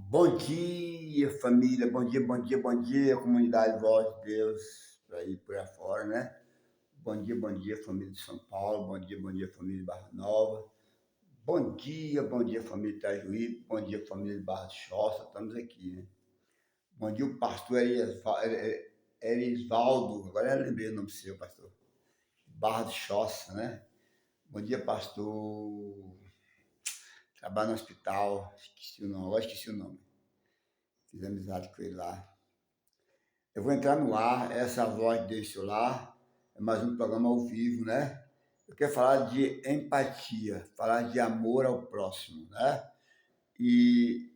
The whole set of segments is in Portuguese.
Bom dia, família. Bom dia, bom dia, bom dia, comunidade Voz de Deus, para ir por aí fora, né? Bom dia, família de São Paulo. Bom dia, família de Barra Nova. Bom dia, família de Itajuí. Bom dia, família de Barra de Choça. Estamos aqui, né? Bom dia, o pastor Erisvaldo. Agora eu lembrei o nome seu, pastor. Barra de Choça, né? Bom dia, pastor. Trabalha no hospital. Esqueci o nome, agora esqueci o nome. Fiz amizade com ele lá. Eu vou entrar no ar, essa voz desse lar, é mais um programa ao vivo, né? Eu quero falar de empatia, falar de amor ao próximo, né? E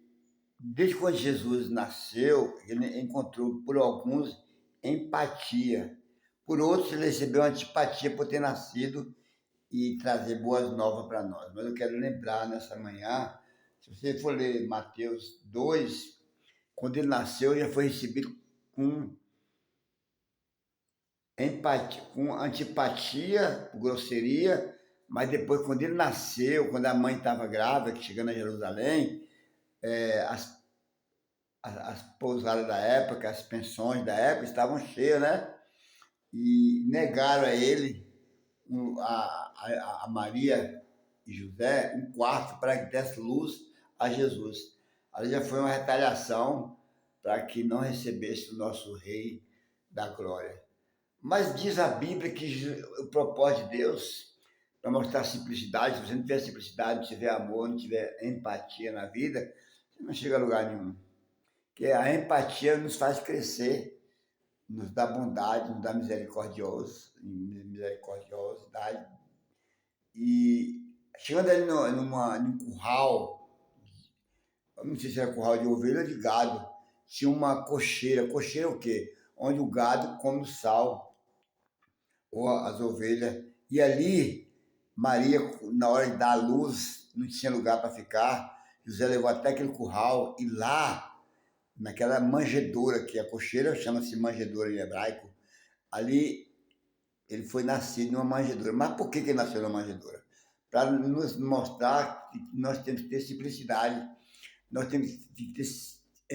desde quando Jesus nasceu, ele encontrou por alguns empatia, por outros ele recebeu antipatia por ter nascido e trazer boas novas para nós. Mas eu quero lembrar nessa manhã, se você for ler Mateus 2, quando ele nasceu, ele já foi recebido com empatia, com antipatia, grosseria, mas depois, quando ele nasceu, quando a mãe estava grávida, que chegando a Jerusalém, é, as pousadas da época, as pensões da época estavam cheias, né? E negaram a ele, a Maria e José, um quarto para que desse luz a Jesus. Ali já foi uma retaliação para que não recebesse o nosso Rei da Glória. Mas diz a Bíblia que o propósito de Deus para mostrar simplicidade, se você não tiver simplicidade, não tiver amor, não tiver empatia na vida, você não chega a lugar nenhum. Porque a empatia nos faz crescer, nos dá bondade, nos dá misericordiosidade. E chegando ali num curral, eu não sei se era curral de ovelha ou de gado, tinha uma cocheira. Cocheira é o quê? Onde o gado come o sal, ou as ovelhas. E ali, Maria, na hora de dar a luz, não tinha lugar para ficar. José levou até aquele curral e lá, naquela manjedoura, que a cocheira chama-se manjedoura em hebraico, ali ele foi nascido numa manjedoura. Mas por que ele nasceu numa manjedoura? Para nos mostrar que nós temos que ter simplicidade, nós temos que ter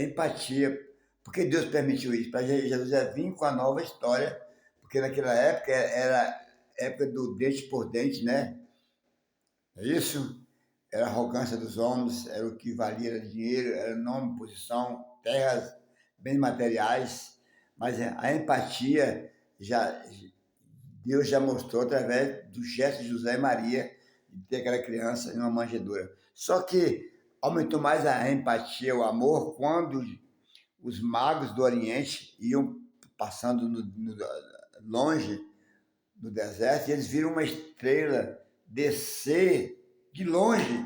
empatia. Porque Deus permitiu isso? Para Jesus vir com a nova história, porque naquela época era época do dente por dente, né? É isso? Era a arrogância dos homens, era o que valia era dinheiro, era nome, posição, terras, bens materiais, mas a empatia já Deus já mostrou através do gesto de José e Maria de ter aquela criança em uma manjedoura. Só que aumentou mais a empatia, o amor, quando os magos do Oriente iam passando longe do deserto e eles viram uma estrela descer de longe.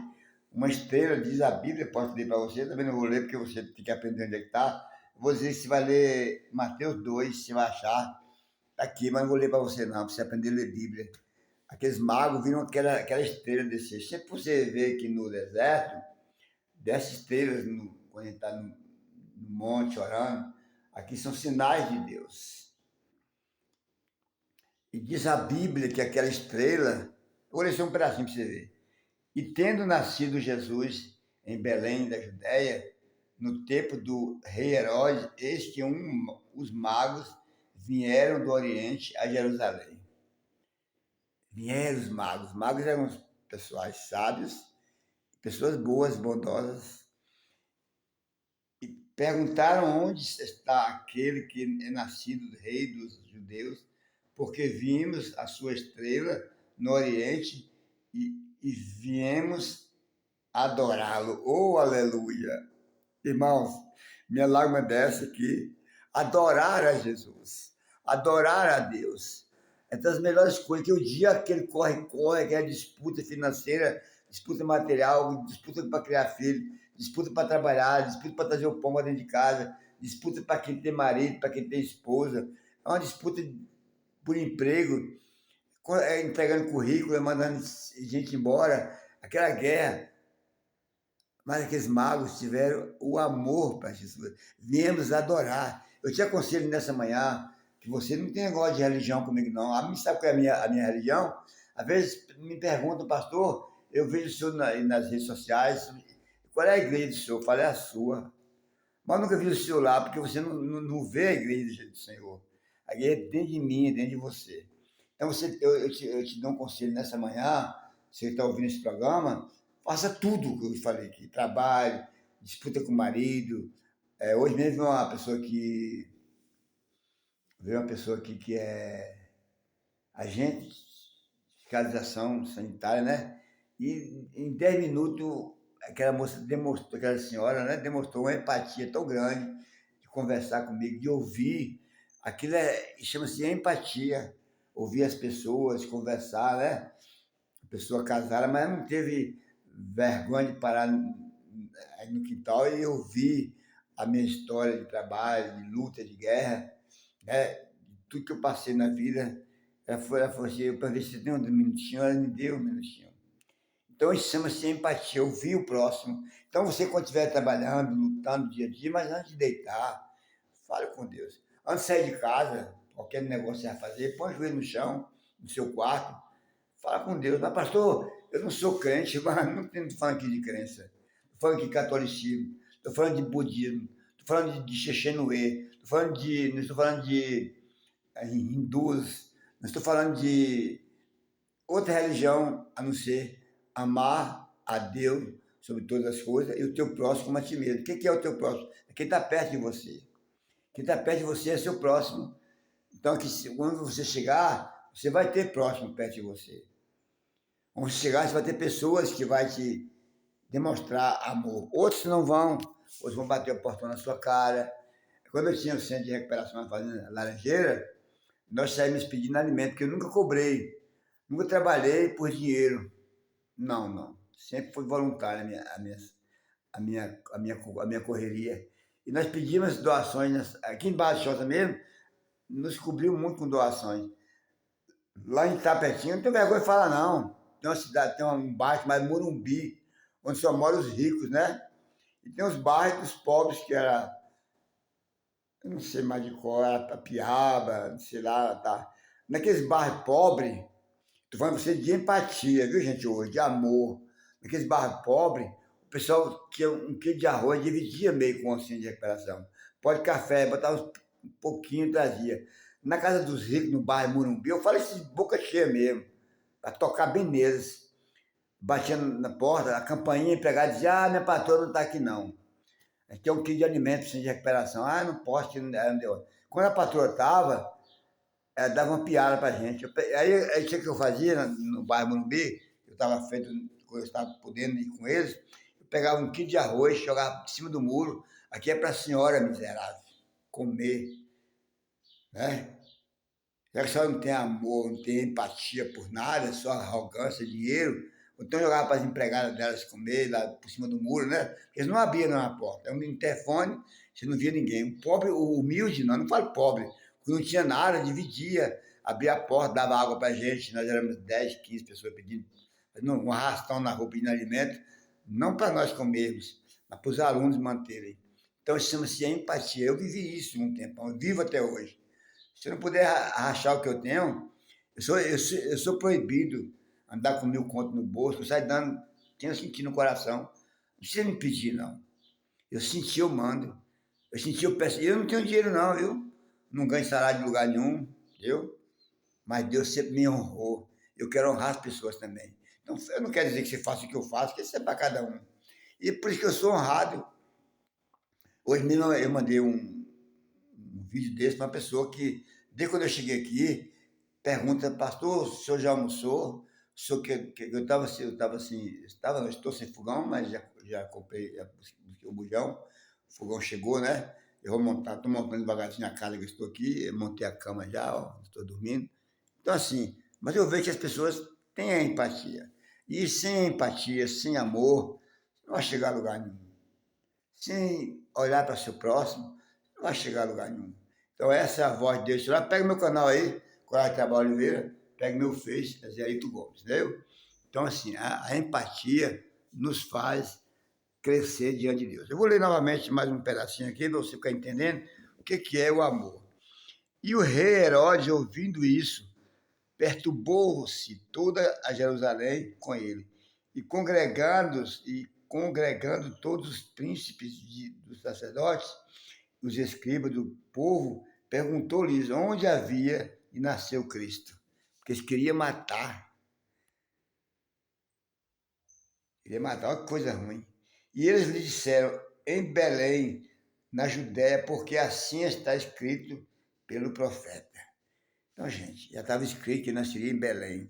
Uma estrela, diz a Bíblia, posso ler para você, também não vou ler porque você tem que aprender onde é que está. Vou dizer se vai ler Mateus 2, se vai achar. Está aqui, mas não vou ler para você não, para você aprender a ler Bíblia. Aqueles magos viram aquela estrela descer. Sempre você vê que no deserto, desce estrelas quando a gente está no monte orando, aqui são sinais de Deus. E diz a Bíblia que aquela estrela, vou ler só um pedacinho para você ver. E tendo nascido Jesus em Belém da Judéia, no tempo do rei Herodes, eis que os magos vieram do Oriente a Jerusalém. Vieram os magos. Os magos eram pessoas sábios, pessoas boas, bondosas, e perguntaram onde está aquele que é nascido rei dos judeus, porque vimos a sua estrela no Oriente e viemos adorá-lo. Oh, aleluia! Irmãos, minha lágrima desce aqui. Adorar a Jesus, adorar a Deus. É das melhores coisas, que o dia que ele corre, que é disputa financeira, disputa material, disputa para criar filho, disputa para trabalhar, disputa para trazer o pão para dentro de casa, disputa para quem tem marido, para quem tem esposa. É uma disputa por emprego, entregando currículo, mandando gente embora, aquela guerra. Mas aqueles magos tiveram o amor para Jesus. Viemos adorar. Eu te aconselho nessa manhã que você não tem negócio de religião comigo, não. A mim, sabe qual é a minha religião? Às vezes me perguntam, pastor, eu vejo o senhor nas redes sociais, qual é a igreja do senhor? Eu falei, é a sua. mas nunca vi o seu lá, porque você não vê a igreja do Senhor. A igreja é dentro de mim, é dentro de você. Então, eu te dou um conselho nessa manhã, você está ouvindo esse programa, faça tudo o que eu falei aqui. Trabalhe, disputa com o marido. Hoje mesmo veio uma pessoa aqui que é agente de fiscalização sanitária, né? E em 10 minutos, aquela moça demonstrou, aquela senhora, né, demonstrou uma empatia tão grande de conversar comigo, de ouvir. Aquilo chama-se empatia. Ouvir as pessoas, conversar, né? A pessoa casada, mas não teve vergonha de parar aí no quintal e ouvir a minha história de trabalho, de luta, de guerra, né? Tudo que eu passei na vida. Ela falou assim, eu perguntei se tem um minutinho, ela me deu um minutinho. Então isso chama-se empatia, ouvir o próximo. Então você, quando estiver trabalhando, lutando dia a dia, mas antes de deitar, fale com Deus. Antes de sair de casa, qualquer negócio que você vai fazer, põe o joelho no chão, no seu quarto, fala com Deus. Mas, pastor, eu não sou crente, mas não estou falando aqui de crença. Estou falando aqui de catolicismo, estou falando de budismo, estou falando de Xexenuê, não estou falando de hindus, não estou falando de outra religião a não ser amar a Deus sobre todas as coisas e o teu próximo como a ti mesmo. O que é o teu próximo? É quem está perto de você. Quem está perto de você é seu próximo. Então, quando você chegar, você vai ter próximo perto de você. Quando você chegar, você vai ter pessoas que vão te demonstrar amor. Outros não vão, outros vão bater o portão na sua cara. Quando eu tinha o centro de recuperação na Fazenda Laranjeira, nós saímos pedindo alimento, que eu nunca cobrei. Nunca trabalhei por dinheiro. Não. Sempre foi voluntária a minha correria. E nós pedimos doações, aqui em Barra Choça mesmo, nos cobriu muito com doações. Lá em Tapetinho, não tem vergonha de falar, não. Tem uma cidade, tem um bairro chamado Morumbi, onde só moram os ricos, né? E tem os bairros dos pobres, que era, eu não sei mais de qual, era Piaba, sei lá, tá. Naqueles bairros pobres, tô falando você de empatia, viu, gente, hoje, de amor. Naqueles bairros pobres, o pessoal tinha um quilo de arroz, dividia meio com o centro de recuperação. Pó de café, botava um pouquinho e trazia. Na casa dos ricos, no bairro Morumbi, eu falo isso de boca cheia mesmo, para tocar bem neles. Batia na porta, a campainha, empregada dizia, minha patroa não está aqui não. Aqui é um quilo de alimento para centro de recuperação. Não posso, não deu. Quando a patroa estava, ela dava uma piada pra gente. Aí o que eu fazia no bairro Morumbi, eu estava podendo ir com eles, eu pegava um quilo de arroz, jogava por cima do muro, aqui é para a senhora miserável comer, né? Já que a senhora não tem amor, não tem empatia por nada, só arrogância, dinheiro, então jogava para as empregadas delas comer lá por cima do muro, né? Porque eles não abriam na porta. É um interfone, você não via ninguém. O pobre, o humilde, não falo pobre, porque não tinha nada, dividia, abria a porta, dava água para a gente, nós éramos 10, 15 pessoas pedindo, um arrastão na rua pedindo alimento, não para nós comermos, mas para os alunos manterem. Então isso chama-se empatia. Eu vivi isso um tempão, eu vivo até hoje. Se eu não puder rachar o que eu tenho, eu sou proibido andar com 1.000 conto no bolso, eu saio dando, tenho sentido no coração. Não precisa me pedir, não. Eu senti, eu mando. Eu senti, eu peço. Eu não tenho dinheiro, não, viu? Não ganho salário de lugar nenhum, viu? Mas Deus sempre me honrou. Eu quero honrar as pessoas também. Então, eu não quero dizer que você faça o que eu faço, que isso é para cada um. E por isso que eu sou honrado. Hoje mesmo eu mandei um vídeo desse para uma pessoa que, desde quando eu cheguei aqui, pergunta, pastor, o senhor já almoçou? O senhor eu estava, não estou sem fogão, mas já comprei, já busquei o bujão, o fogão chegou, né? Eu vou montar, estou montando devagarzinho a casa que eu estou aqui, eu montei a cama já, ó, estou dormindo. Então, assim, mas eu vejo que as pessoas têm a empatia. E sem empatia, sem amor, não vai chegar a lugar nenhum. Sem olhar para o seu próximo, não vai chegar a lugar nenhum. Então, essa é a voz de Deus. Lá, pega meu canal aí, Coragem Trabalho Oliveira, pega meu Face, Zé Aito Gomes, entendeu? Então, assim, a empatia nos faz crescer diante de Deus. Eu vou ler novamente mais um pedacinho aqui, para você ficar entendendo o que é o amor. E o rei Herodes, ouvindo isso, perturbou-se toda a Jerusalém com ele. E congregados congregando todos os príncipes dos sacerdotes, os escribas do povo, perguntou-lhes onde havia e nasceu Cristo. Porque eles queriam matar. Queriam matar, olha que coisa ruim. E eles lhe disseram, em Belém, na Judéia, porque assim está escrito pelo profeta. Então, gente, já estava escrito que nasceria em Belém.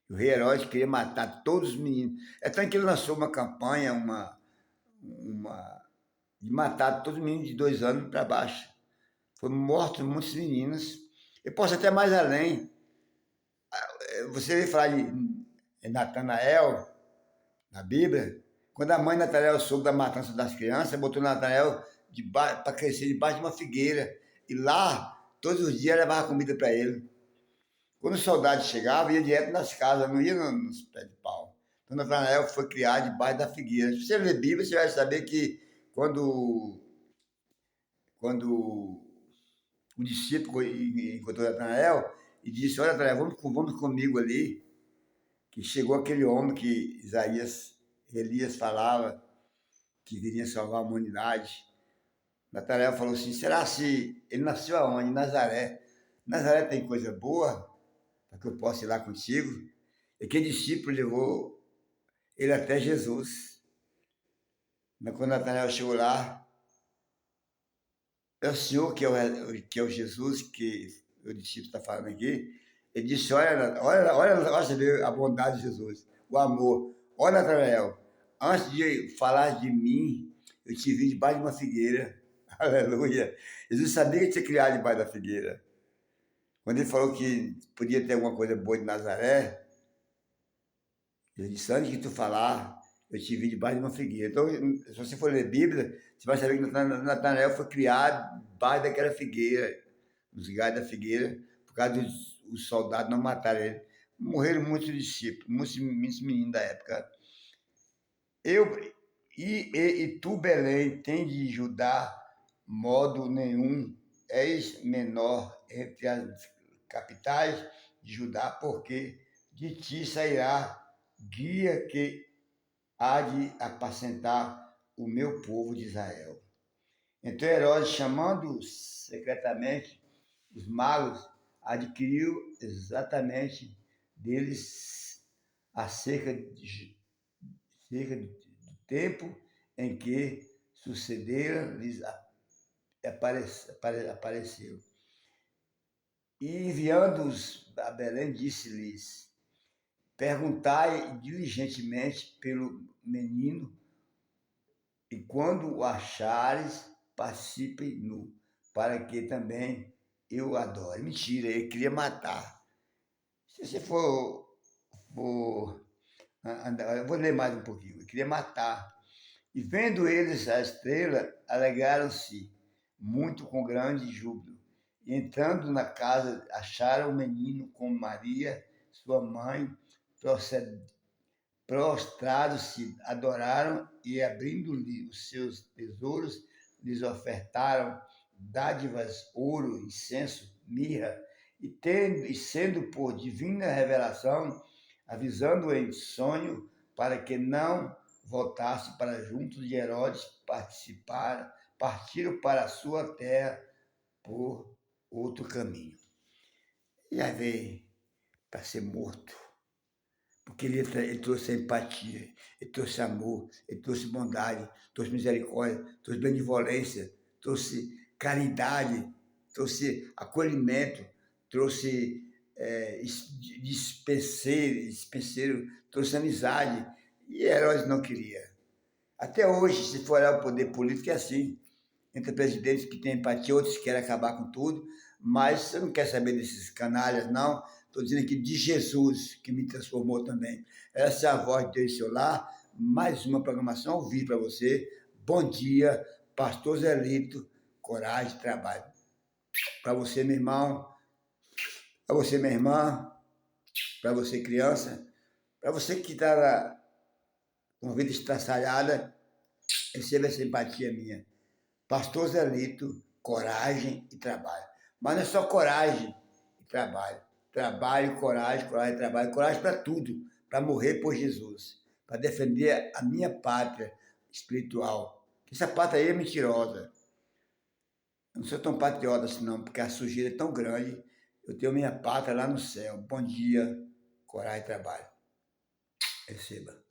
O rei Herodes queria matar todos os meninos. É tanto que ele lançou uma campanha, de matar todos os meninos de 2 anos para baixo. Foram mortos muitos meninos. Eu posso até mais além. Você veio falar de Natanael, na Bíblia. Quando a mãe de Natanael soube da matança das crianças, botou Natanael para crescer debaixo de uma figueira. E lá, todos os dias, levava comida para ele. Quando os soldados chegavam, ia direto nas casas, não ia nos pés de pau. Então, Natanael foi criado debaixo da figueira. Se você ler Bíblia, você vai saber que quando o discípulo encontrou Natanael e disse, olha, Natanael, vamos comigo ali, que chegou aquele homem que Elias falava que viria salvar a humanidade. Natanael falou assim, será se ele nasceu aonde? Em Nazaré. Nazaré tem coisa boa para que eu possa ir lá contigo? E aquele discípulo levou ele até Jesus. Quando Natanael chegou lá, é o Senhor que é o Jesus que o discípulo está falando aqui. Ele disse, olha, você vê a bondade de Jesus, o amor. Olha, Natanael, antes de falar de mim, eu te vi debaixo de uma figueira. Aleluia. Jesus sabia que tinha criado debaixo da figueira. Quando ele falou que podia ter alguma coisa boa de Nazaré, ele disse, antes de tu falar, eu te vi debaixo de uma figueira. Então, se você for ler Bíblia, você vai saber que Natanael foi criado debaixo daquela figueira, nos galhos da figueira, por causa dos soldados não matarem ele. Morreram muitos discípulos, muitos meninos da época. E tu, Belém, tem de Judá, modo nenhum, és menor entre as capitais de Judá, porque de ti sairá guia que há de apacentar o meu povo de Israel. Então Herodes, chamando secretamente os magos, adquiriu exatamente deles acerca do tempo em que sucedera lhes apareceu. E enviando-os a Belém, disse-lhes, perguntai diligentemente pelo menino, e quando o achares, participem nu, para que também eu adore. Mentira, ele queria matar. Se você for eu vou ler mais um pouquinho. Ele queria matar. E vendo eles a estrela, alegraram-se muito com grande júbilo. E entrando na casa, acharam o menino com Maria, sua mãe, prostrados-se, adoraram e, abrindo-lhe os seus tesouros, lhes ofertaram dádivas, ouro, incenso, mirra, e sendo por divina revelação, avisando em sonho, para que não voltasse para junto de Herodes, partiram para a sua terra por outro caminho. E aí veio para ser morto. Porque ele trouxe empatia, ele trouxe amor, ele trouxe bondade, trouxe misericórdia, trouxe benevolência, trouxe caridade, trouxe acolhimento, trouxe dispenseiro, trouxe amizade. E Herodes não queria. Até hoje, se for olhar o poder político, é assim. Entre presidentes que têm empatia, outros que querem acabar com tudo, mas você não quer saber desses canalhas, não. Estou dizendo aqui de Jesus, que me transformou também. Essa é a voz de Deus seu lar. Mais uma programação ao vivo para você. Bom dia, Pastor Zelito, coragem, trabalho. Para você, meu irmão, para você, minha irmã, para você, criança, para você que está com a vida estraçalhada, receba essa empatia minha. Pastor Zelito, coragem e trabalho. Mas não é só coragem e trabalho. Trabalho, coragem, trabalho. Coragem para tudo. Para morrer por Jesus. para defender a minha pátria espiritual. Essa pátria aí é mentirosa. Eu não sou tão patriota assim não, porque a sujeira é tão grande. Eu tenho minha pátria lá no céu. Bom dia, coragem e trabalho. Receba.